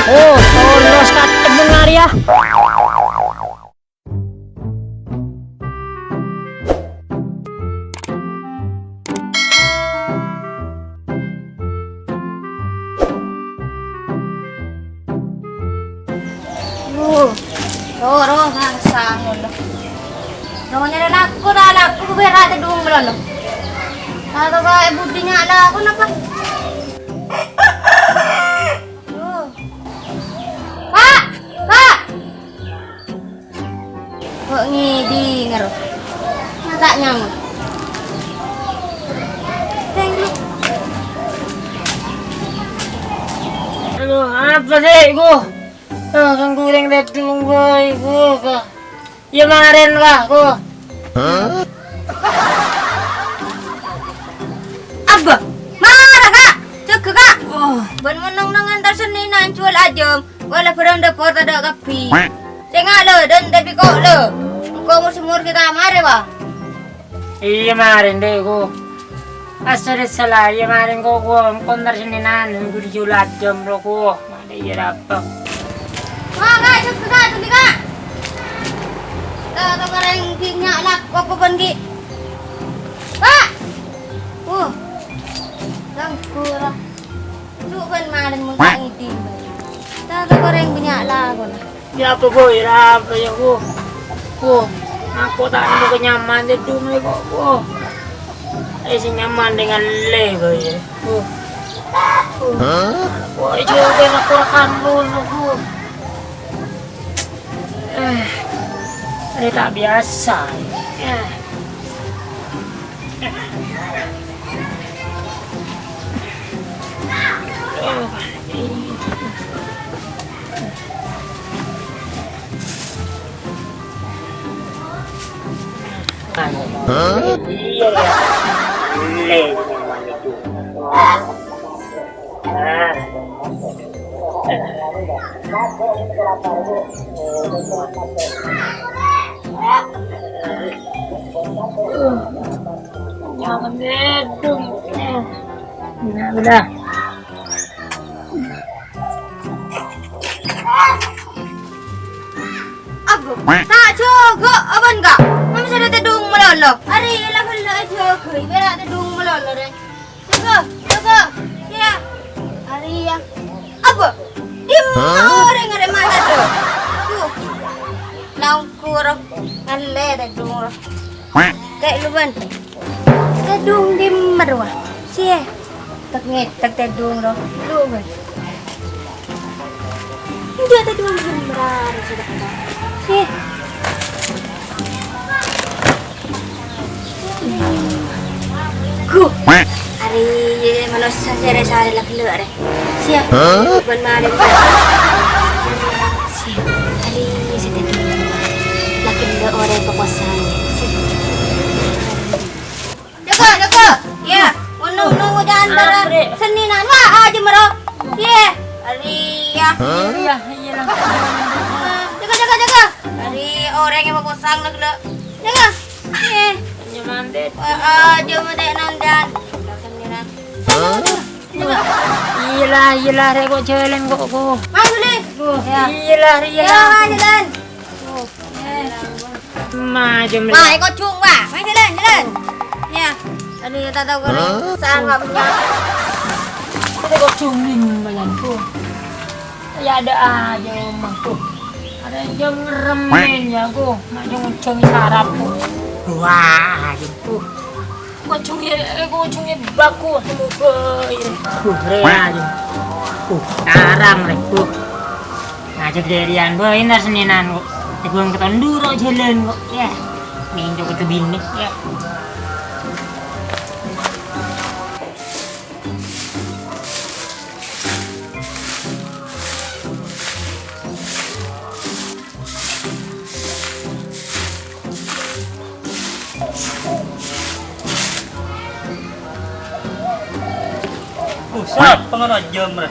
Oh, tolos ka dengar ya. Roh bangsa ngono. Namanya lalakku berat dung melono. Kalau kayak budinya ada aku napa? Kak, kak. Kok ngidi ngero? Masa nyamuk? Tengok. Aduh, apa sih gua? Kan kuring dedung boy gua. Ya maren lah gua. Abah, mana kak? Cek kak. Ben menang dengan terseninan jual aja. Wala beranda pot ada kapi. Tengok lo dan tapi kok lo. Kau musimur kita mare ba? Iya maren deh gua. Asal salah ya maren gua kon terseninan gua jual aja bro gua. Mana iya apa? Kak, cek kak, tadi kak. Tahu orang tinggal lah, kau pun gi. Kak, langkurang. Tu kan malam muka ini. Tahu orang banyak lah kau. Ya apa boy, apa ya gua. Aku tak mau kenyaman di rumah gua. Si nyaman dengan le boy. Boy juga nak kurang dulu gua. Ini tak biasa. Iya ya. Jangan gedung. Nah, udah. Tak cukup, apa enggak? Mami sudah tedung melolo. Hari lah kalau cukup, berat tedung melolo deh. Cukup, ya. Hari ya. Apa? Dim orang ada mana tu? Tuh, langkur, alle tedung. Kayak luban. Tedung dim marwah. Cie, tak tedung lo. Luban. Dia tedung dim marwah sudah. Cie. Ku. Hari manusia sehari lagi luar. Siap. Bukan malam. Siap. Hari saya tadi lagi luar orang kekuasaan. Jaga. Ya. Nunggu jangan antara seninan. Wah aja mero. Ye. Hari ya. Iya lah. Jaga. Hari orang yang kekuasaan lagi luar. Jaga. Ye. Nyaman deh. Aja mendek nandan. Iyalah, reko jalan kok. Masuk deh. Iyalah. Jalan. Maju. Wah, ikut cung, wah. Main jalan. Ya. Tadi kita tahu kalau saan nggak punya. Reko cungin banyak tuh. Ya ada aja mah tuh. Ada jam remen ya gua. Maju ngucung sarap tuh. Wah, gitu. Gocungnya baku temu boy. Aja. Karang rek tuh. Ngajak jadian boy ntar seninan kok. Teguang ketonduro jalan kok. Ya. Minjo ke bini ya. Sap, pengen jam dah.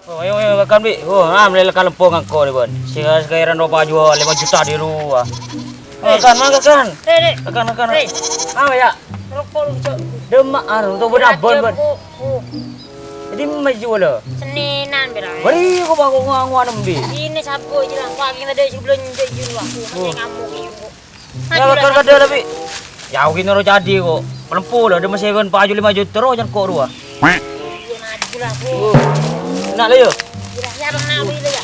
Oh, ayo kan bi. Oh, am le kan lempong angko ni bon. Sekarang roba jual 5 juta di luar. Makan, makan. Dek. Makan. Dek. Apa ya? Rokok lu, Cok. Demak anu tu berabon ban. Oh. Jadi maju lah. Seninan berai. Beri ko ba ko ngwa nembe. Ini sabu je lah. Pagi tadi sebelum jujur aku. Macam ngamuk ni. Ya kan kada tapi. Ya gini ro jadi kok. Pelempu lah dia masih kan paju 5 juta ro jan kok ruah. Dia maju lah aku. Nak le yo. Ya bang nak beli ya.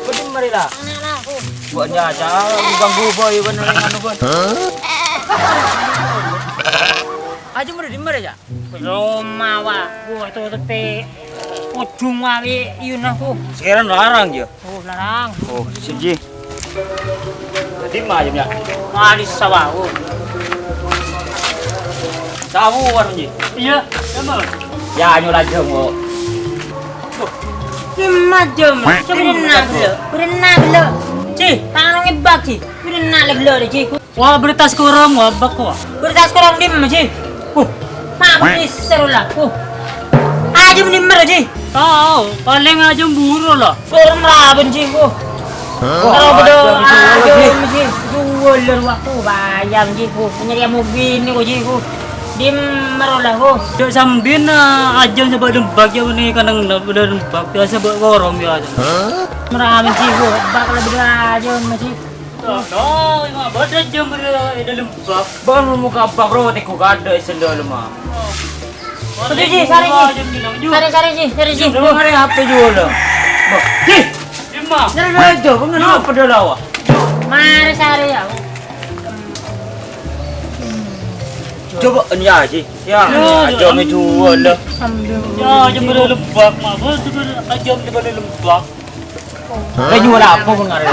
Beri mari lah. Nak lah aku. Buat jaja ganggu boy kan anu kan. Aja mari di mari ya. Roma wa. Gua tu tepi. Ujung wa iun aku. Sekarang larang je. Oh larang. Oh, siji. Di mah je ya. Malis sawahu. Sawu warung je. Iya, sama. Ya nyola jeng kok. Lima jam. Berenang dulu. Berenang dulu. Cih, tangan ngebak cih. Berenang lagi dulu cih. Wah beritas kurang wah bak wah. Bertas kurang dim cih. Mak ni seru lah. Aja menimmer cih. Tahu paling aja buru lah. Kurang raben cih. Kalau bedo aja cih. Jual waktu bayam cih. Nyari mobil ni cih. Dim merolah Dek sambin aja sebab dembak ya ni kadang bener dembak biasa buat korong ya aja. meramen cih. Bak lebih aja masih. Oh, ingat badan jam dalam bak. Ban muka bak ro te ku kada sendal mah. Cih, sari cih. Lu ngare HP jual lah. Ji, Lima. nyari aja pengen apa dah lawa. Mari sari ya. Coba ya Ji. Ya, aja me jual lah. Ya jam dalam bak mah. Betul aja dalam bak. Lah jual apa pun ngare.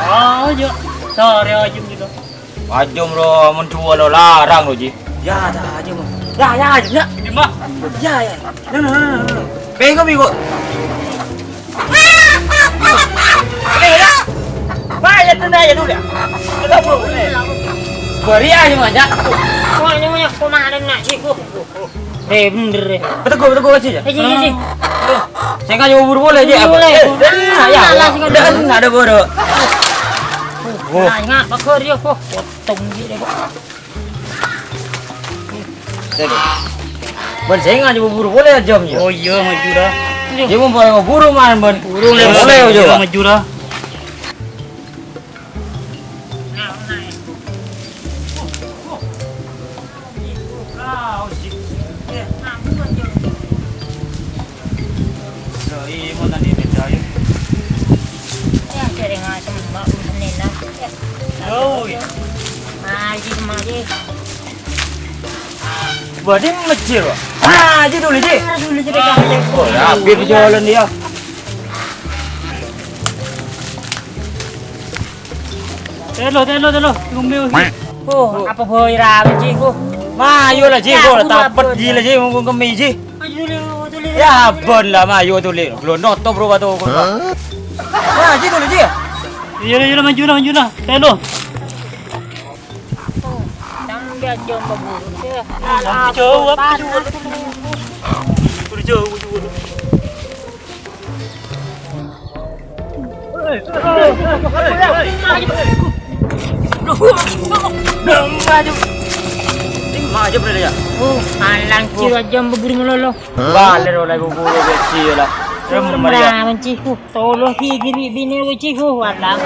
Aja. Sari aja gitu. Ajom ro mun jual lo larang lo Ji. Ya dah aja mah. Ya aja. Lima. Ya. Nah. Bego. Bayar tenda aja dulu ya. Kita bro. Beri aja mah ya. Kau ini punya kemana nak cih? Bener. Betul gua aja. Cih. Saya kan buru boleh je. Boleh. Ya. Dan ada bodoh. Nah, ingat bakar dia kok. Potong dia kok. Ban saya ngajak buru boleh jam je. Oh iya maju dah. Dia mau bawa buru man ban. Burung boleh aja. maju dah. Berarti mecil. Aja dulu je. Dulu jadi kamu. Rapir jalan dia. Telo. Ngomel. Oh, apa boy ramen cih kok. Mayo lah je, kau tapat je lah je, ngomong kami je. Dulu. Ya bon lah mayo tu le. Belum noto bro batu kau. Aja dulu je. Iya maju dah. Telo. Dia jom berburu. Jawab. Jauh. Maju boleh ya. Alang kira jam berburu melolo. Balik oleh bubur kecil lah. Ramen cih. Tolong gigi bini cih. Walang.